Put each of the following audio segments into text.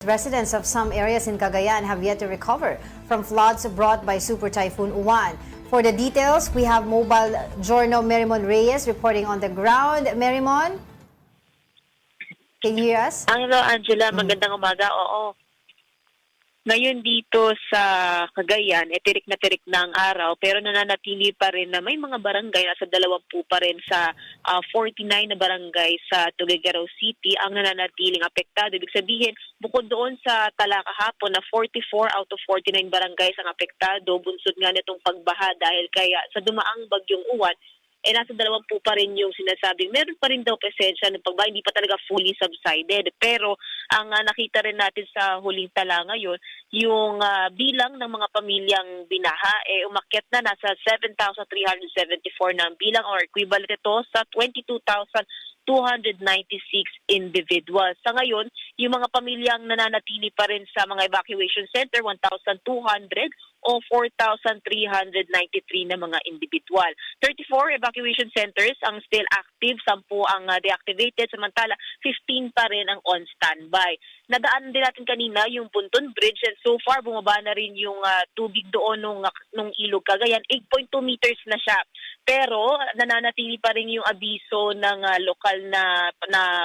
Residents of some areas in Cagayan have yet to recover from floods brought by Super Typhoon Uwan. For the details, we have mobile journal Merimon Reyes reporting on the ground. Merimon, can you hear us? Hello, Angela. Magandang umaga. Oo. Ngayon dito sa Cagayan, tirik na tirik na ang araw, pero nananatili pa rin na may mga barangay, nasa 20 pa rin sa 49 na barangay sa Tuguegarao City ang nananatiling apektado. Ibig sabihin, bukod doon sa tala kahapon na 44 out of 49 barangays ang apektado, bunsod nga nitong pagbaha dahil kaya sa dumaang bagyong Uwan, nasa 20 pa rin yung sinasabing meron pa rin daw presensya ng pagbaha, hindi pa talaga fully subsided. Pero ang nakita rin natin sa huling tala ngayon, yung bilang ng mga pamilyang binaha, umakyat na nasa 7,374 na ang bilang or equivalent ito sa 22,296 individuals. Sa ngayon, yung mga pamilyang nananatili pa rin sa mga evacuation center, 1,200 o 4,393 na mga individual. 34 evacuation centers ang still active, 10 ang deactivated, samantala 15 pa rin ang on standby. Nadaan din natin kanina yung Punton Bridge and so far bumaba na rin yung tubig doon nung Ilog Cagayan, 8.2 meters na siya. Pero nananatili pa rin yung abiso ng lokal na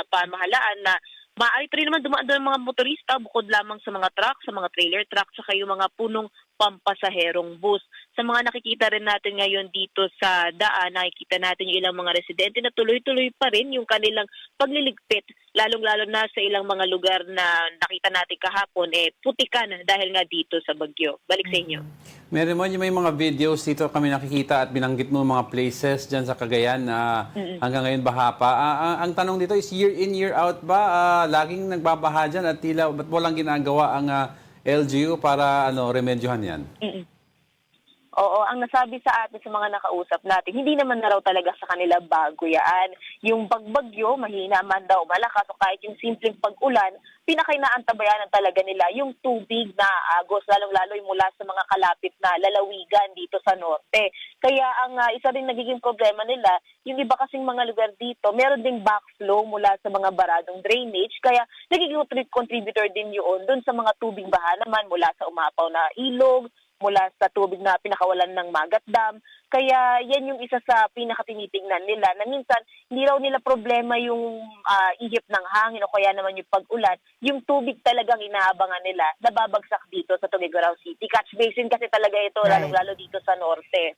pamahalaan na maaari pa rin naman dumaan doon ng mga motorista bukod lamang sa mga truck, sa mga trailer truck, saka yung mga punong pampasaherong bus. Sa mga nakikita rin natin ngayon dito sa daan, nakikita natin yung ilang mga residente na tuloy-tuloy pa rin yung kanilang pagliligpit, lalong-lalo na sa ilang mga lugar na nakita natin kahapon, putikan dahil nga dito sa bagyo. Balik sa inyo. Meron may mga videos dito kami nakikita at binanggit mo mga places dyan sa Cagayan na hanggang ngayon baha pa. Ang tanong dito is year in, year out ba? Laging nagbabaha dyan at tila ba't walang ginagawa ang LGU para remedyohan yan? Oo, ang nasabi sa atin sa mga nakausap natin, hindi naman na raw talaga sa kanila bago yan. Yung pagbagyo, mahina man daw, malakas, o kahit yung simpleng pag-ulan, pinakainaantabayanan talaga nila yung tubig na agos, lalong-lalo yung mula sa mga kalapit na lalawigan dito sa norte. Kaya ang isa rin nagiging problema nila, yung iba kasing mga lugar dito, meron ding backflow mula sa mga baradong drainage, kaya nagiging contributor din yun dun sa mga tubig baha naman mula sa umapaw na ilog, mula sa tubig na pinakawalan ng Magat Dam. Kaya yan yung isa sa pinakatinitingnan nila na minsan hindi raw nila problema yung ihip ng hangin o kaya naman yung pag-ulan. Yung tubig talagang inaabangan nila na babagsak dito sa Tuguegarao City. Catch basin kasi talaga ito, Right. lalo dito sa norte.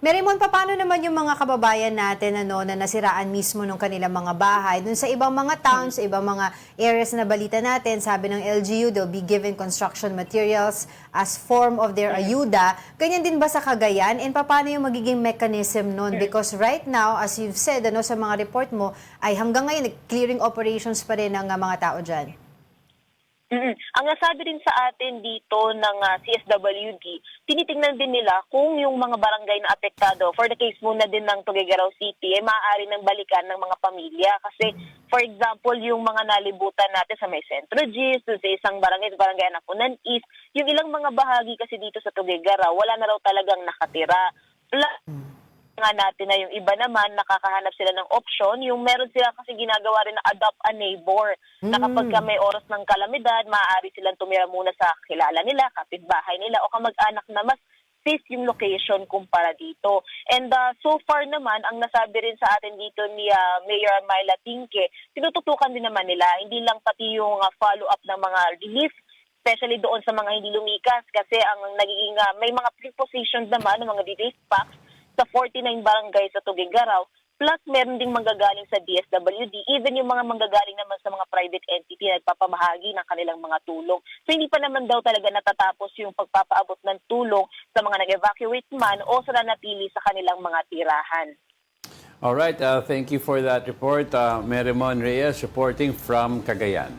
Merimon, paano naman yung mga kababayan natin na nasiraan mismo ng kanilang mga bahay? Dun sa ibang mga towns, sa ibang mga areas na balita natin, sabi ng LGU, they'll be given construction materials as form of their ayuda. Ganyan din ba sa Cagayan? And paano yung magiging mechanism nun? Because right now, as you've said sa mga report mo, ay hanggang ngayon, clearing operations pa rin ng mga tao dyan. Ang nasabi rin sa atin dito ng CSWD, tinitingnan din nila kung yung mga barangay na apektado, for the case muna din ng Tuguegarao City, maaari ng balikan ng mga pamilya. Kasi, for example, yung mga nalibutan natin sa may Centro Gis, sa isang barangay Anapunan East, yung ilang mga bahagi kasi dito sa Tuguegarao, wala na raw talagang nakatira. Nga natin na yung iba naman nakakahanap sila ng option, yung meron sila kasi ginagawa rin na adopt a neighbor na kapag may oras ng kalamidad, maaari silang tumira muna sa kilala nila, kapitbahay nila o kamag-anak na mas safe yung location kumpara dito. And so far naman, ang nasabi rin sa atin dito ni Mayor Myla Tingke, tinututukan din naman nila, hindi lang pati yung follow-up ng mga relief, especially doon sa mga hindi lumikas kasi ang nagiging may mga prepositions naman ng mga relief packs sa 49 barangay sa Tuguegarao, plus meron ding manggagaling sa DSWD, even yung mga manggagaling naman sa mga private entity na nagpapamahagi ng kanilang mga tulong. So hindi pa naman daw talaga natatapos yung pagpapaabot ng tulong sa mga nag-evacuate man o sa nanatili sa kanilang mga tirahan. Alright, thank you for that report. Merimon Reyes reporting from Cagayan.